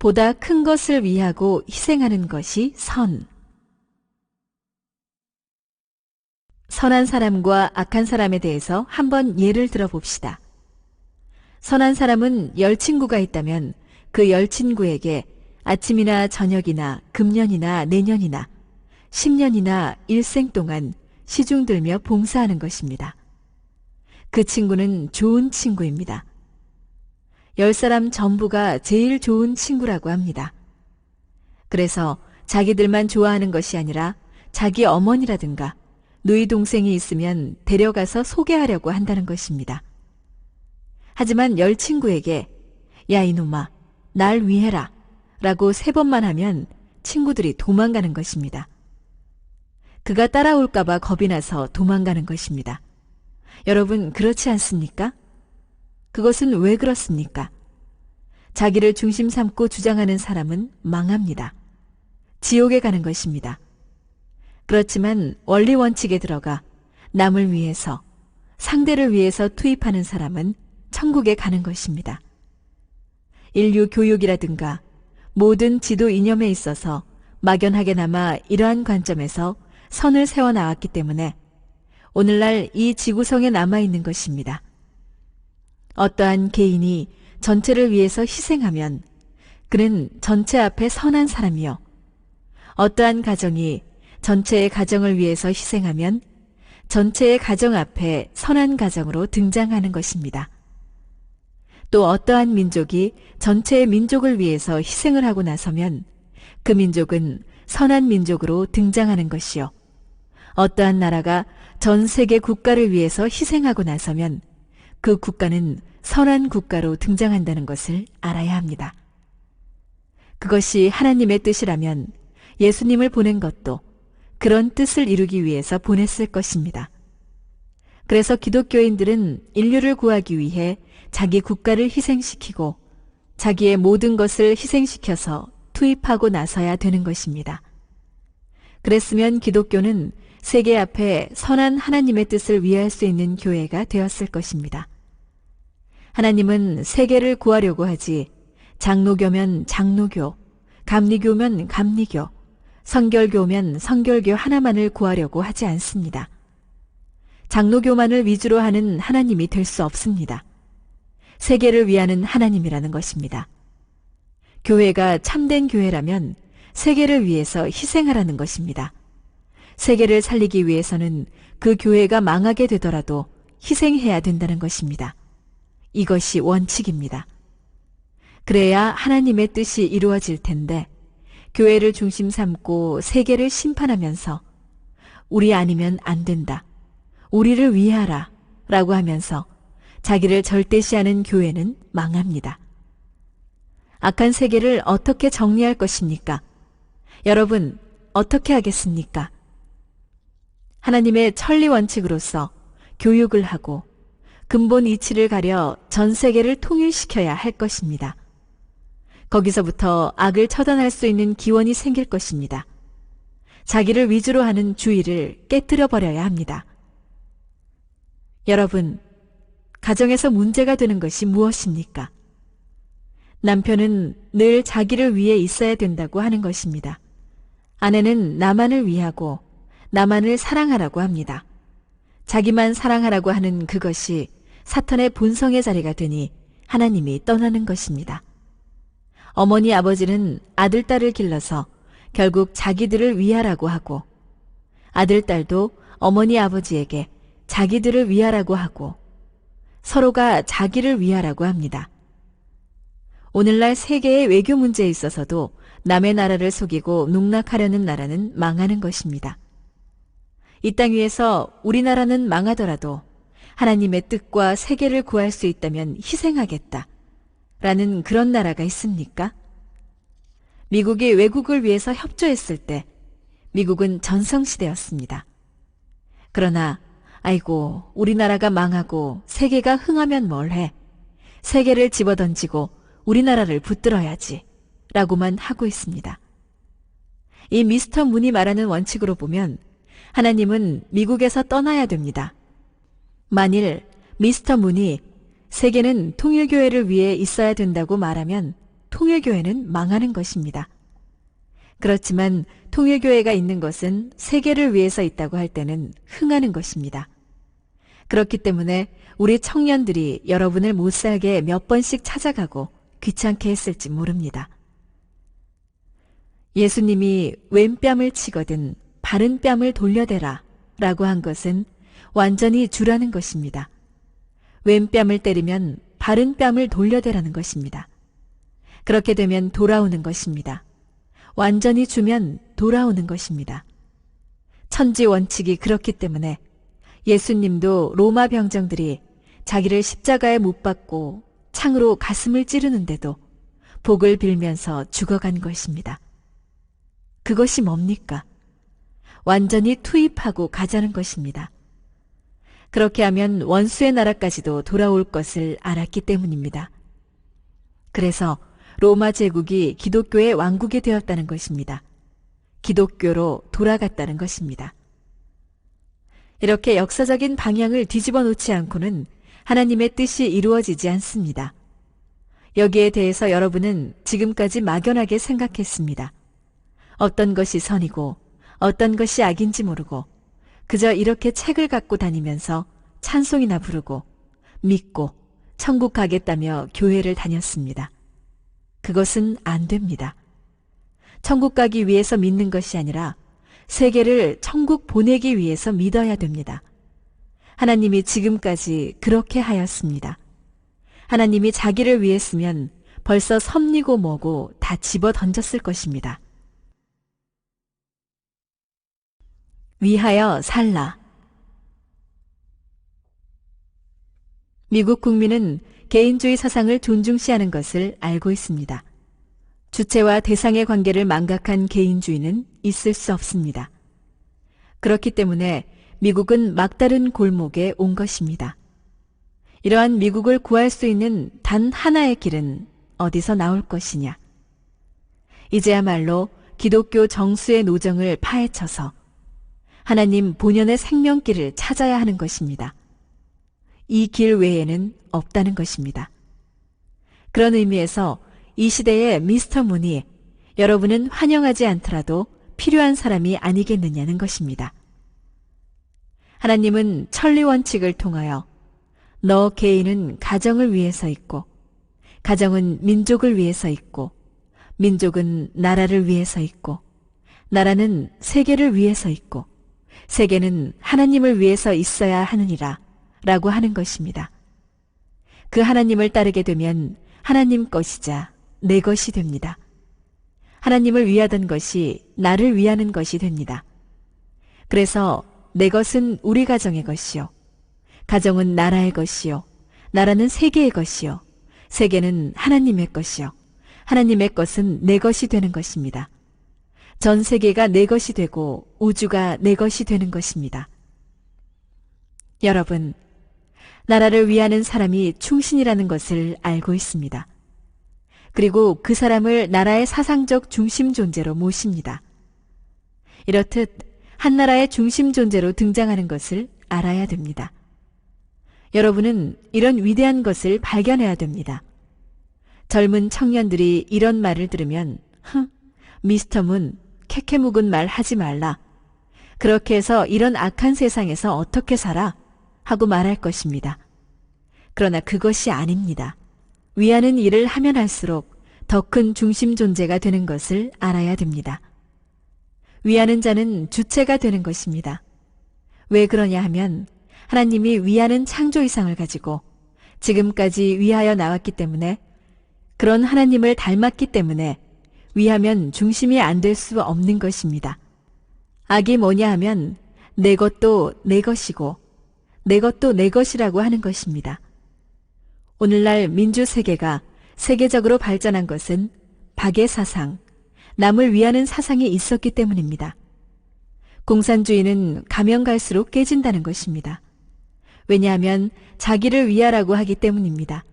보다 큰 것을 위하고 희생하는 것이 선. 선한 사람과 악한 사람에 대해서 한번 예를 들어봅시다. 선한 사람은 10친구가 있다면 그 10친구에게 아침이나 저녁이나 금년이나 내년이나 10년이나 일생 동안 시중 들며 봉사하는 것입니다. 그 친구는 좋은 친구입니다. 10사람 전부가 제일 좋은 친구라고 합니다. 그래서 자기들만 좋아하는 것이 아니라 자기 어머니라든가 누이 동생이 있으면 데려가서 소개하려고 한다는 것입니다. 하지만 10친구에게 야 이놈아 날 위해라 라고 3번만 하면 친구들이 도망가는 것입니다. 그가 따라올까봐 겁이 나서 도망가는 것입니다. 여러분 그렇지 않습니까? 그것은 왜 그렇습니까? 자기를 중심 삼고 주장하는 사람은 망합니다. 지옥에 가는 것입니다. 그렇지만 원리 원칙에 들어가 남을 위해서, 상대를 위해서 투입하는 사람은 천국에 가는 것입니다. 인류 교육이라든가 모든 지도 이념에 있어서 막연하게나마 이러한 관점에서 선을 세워 나왔기 때문에 오늘날 이 지구성에 남아있는 것입니다. 어떠한 개인이 전체를 위해서 희생하면 그는 전체 앞에 선한 사람이요. 어떠한 가정이 전체의 가정을 위해서 희생하면 전체의 가정 앞에 선한 가정으로 등장하는 것입니다. 또 어떠한 민족이 전체의 민족을 위해서 희생을 하고 나서면 그 민족은 선한 민족으로 등장하는 것이요. 어떠한 나라가 전 세계 국가를 위해서 희생하고 나서면 그 국가는 선한 국가로 등장한다는 것을 알아야 합니다. 그것이 하나님의 뜻이라면 예수님을 보낸 것도 그런 뜻을 이루기 위해서 보냈을 것입니다. 그래서 기독교인들은 인류를 구하기 위해 자기 국가를 희생시키고 자기의 모든 것을 희생시켜서 투입하고 나서야 되는 것입니다. 그랬으면 기독교는 세계 앞에 선한 하나님의 뜻을 위할 수 있는 교회가 되었을 것입니다. 하나님은 세계를 구하려고 하지 장로교면 장로교, 감리교면 감리교, 성결교면 성결교 하나만을 구하려고 하지 않습니다. 장로교만을 위주로 하는 하나님이 될 수 없습니다. 세계를 위하는 하나님이라는 것입니다. 교회가 참된 교회라면 세계를 위해서 희생하라는 것입니다. 세계를 살리기 위해서는 그 교회가 망하게 되더라도 희생해야 된다는 것입니다. 이것이 원칙입니다. 그래야 하나님의 뜻이 이루어질 텐데 교회를 중심 삼고 세계를 심판하면서 우리 아니면 안 된다, 우리를 위하라 라고 하면서 자기를 절대시하는 교회는 망합니다. 악한 세계를 어떻게 정리할 것입니까? 여러분 어떻게 하겠습니까? 하나님의 천리 원칙으로서 교육을 하고 근본 이치를 가려 전 세계를 통일시켜야 할 것입니다. 거기서부터 악을 처단할 수 있는 기원이 생길 것입니다. 자기를 위주로 하는 주의를 깨뜨려 버려야 합니다. 여러분, 가정에서 문제가 되는 것이 무엇입니까? 남편은 늘 자기를 위해 있어야 된다고 하는 것입니다. 아내는 나만을 위하고 나만을 사랑하라고 합니다. 자기만 사랑하라고 하는 그것이 사탄의 본성의 자리가 되니 하나님이 떠나는 것입니다. 어머니 아버지는 아들 딸을 길러서 결국 자기들을 위하라고 하고 아들 딸도 어머니 아버지에게 자기들을 위하라고 하고 서로가 자기를 위하라고 합니다. 오늘날 세계의 외교 문제에 있어서도 남의 나라를 속이고 농락하려는 나라는 망하는 것입니다. 이 땅 위에서 우리나라는 망하더라도 하나님의 뜻과 세계를 구할 수 있다면 희생하겠다 라는 그런 나라가 있습니까? 미국이 외국을 위해서 협조했을 때 미국은 전성시대였습니다. 그러나 아이고 우리나라가 망하고 세계가 흥하면 뭘해, 세계를 집어던지고 우리나라를 붙들어야지 라고만 하고 있습니다. 이 미스터 문이 말하는 원칙으로 보면 하나님은 미국에서 떠나야 됩니다. 만일 미스터 문이 세계는 통일교회를 위해 있어야 된다고 말하면 통일교회는 망하는 것입니다. 그렇지만 통일교회가 있는 것은 세계를 위해서 있다고 할 때는 흥하는 것입니다. 그렇기 때문에 우리 청년들이 여러분을 못살게 몇 번씩 찾아가고 귀찮게 했을지 모릅니다. 예수님이 왼뺨을 치거든 바른 뺨을 돌려대라 라고 한 것은 완전히 주라는 것입니다. 왼뺨을 때리면 바른 뺨을 돌려대라는 것입니다. 그렇게 되면 돌아오는 것입니다. 완전히 주면 돌아오는 것입니다. 천지 원칙이 그렇기 때문에 예수님도 로마 병정들이 자기를 십자가에 못 박고 창으로 가슴을 찌르는데도 복을 빌면서 죽어간 것입니다. 그것이 뭡니까? 완전히 투입하고 가자는 것입니다. 그렇게 하면 원수의 나라까지도 돌아올 것을 알았기 때문입니다. 그래서 로마 제국이 기독교의 왕국이 되었다는 것입니다. 기독교로 돌아갔다는 것입니다. 이렇게 역사적인 방향을 뒤집어 놓지 않고는 하나님의 뜻이 이루어지지 않습니다. 여기에 대해서 여러분은 지금까지 막연하게 생각했습니다. 어떤 것이 선이고 어떤 것이 악인지 모르고 그저 이렇게 책을 갖고 다니면서 찬송이나 부르고 믿고 천국 가겠다며 교회를 다녔습니다. 그것은 안 됩니다. 천국 가기 위해서 믿는 것이 아니라 세계를 천국 보내기 위해서 믿어야 됩니다. 하나님이 지금까지 그렇게 하였습니다. 하나님이 자기를 위했으면 벌써 섭리고 뭐고 다 집어 던졌을 것입니다. 위하여 살라. 미국 국민은 개인주의 사상을 존중시하는 것을 알고 있습니다. 주체와 대상의 관계를 망각한 개인주의는 있을 수 없습니다. 그렇기 때문에 미국은 막다른 골목에 온 것입니다. 이러한 미국을 구할 수 있는 단 하나의 길은 어디서 나올 것이냐? 이제야말로 기독교 정수의 노정을 파헤쳐서 하나님 본연의 생명길을 찾아야 하는 것입니다. 이 길 외에는 없다는 것입니다. 그런 의미에서 이 시대의 미스터 문이 여러분은 환영하지 않더라도 필요한 사람이 아니겠느냐는 것입니다. 하나님은 천리 원칙을 통하여 너 개인은 가정을 위해서 있고 가정은 민족을 위해서 있고 민족은 나라를 위해서 있고 나라는 세계를 위해서 있고 세계는 하나님을 위해서 있어야 하느니라 라고 하는 것입니다. 그 하나님을 따르게 되면 하나님 것이자 내 것이 됩니다. 하나님을 위하던 것이 나를 위하는 것이 됩니다. 그래서 내 것은 우리 가정의 것이요 가정은 나라의 것이요 나라는 세계의 것이요 세계는 하나님의 것이요 하나님의 것은 내 것이 되는 것입니다. 전 세계가 내 것이 되고 우주가 내 것이 되는 것입니다. 여러분, 나라를 위하는 사람이 충신이라는 것을 알고 있습니다. 그리고 그 사람을 나라의 사상적 중심 존재로 모십니다. 이렇듯 한 나라의 중심 존재로 등장하는 것을 알아야 됩니다. 여러분은 이런 위대한 것을 발견해야 됩니다. 젊은 청년들이 이런 말을 들으면 미스터 문, 캐캐 묵은 말 하지 말라. 그렇게 해서 이런 악한 세상에서 어떻게 살아? 하고 말할 것입니다. 그러나 그것이 아닙니다. 위하는 일을 하면 할수록 더 큰 중심 존재가 되는 것을 알아야 됩니다. 위하는 자는 주체가 되는 것입니다. 왜 그러냐 하면 하나님이 위하는 창조 이상을 가지고 지금까지 위하여 나왔기 때문에 그런 하나님을 닮았기 때문에 위하면 중심이 안 될 수 없는 것입니다. 악이 뭐냐 하면 내 것도 내 것이고 내 것도 내 것이라고 하는 것입니다. 오늘날 민주세계가 세계적으로 발전한 것은 박의 사상, 남을 위하는 사상이 있었기 때문입니다. 공산주의는 가면 갈수록 깨진다는 것입니다. 왜냐하면 자기를 위하라고 하기 때문입니다.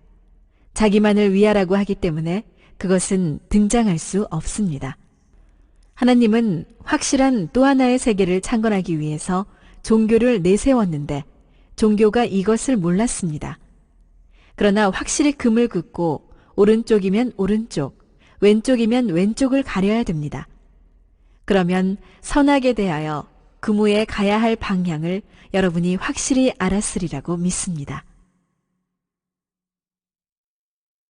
자기만을 위하라고 하기 때문에 그것은 등장할 수 없습니다. 하나님은 확실한 또 하나의 세계를 창건하기 위해서 종교를 내세웠는데 종교가 이것을 몰랐습니다. 그러나 확실히 금을 긋고 오른쪽이면 오른쪽, 왼쪽이면 왼쪽을 가려야 됩니다. 그러면 선악에 대하여 그무에 가야 할 방향을 여러분이 확실히 알았으리라고 믿습니다.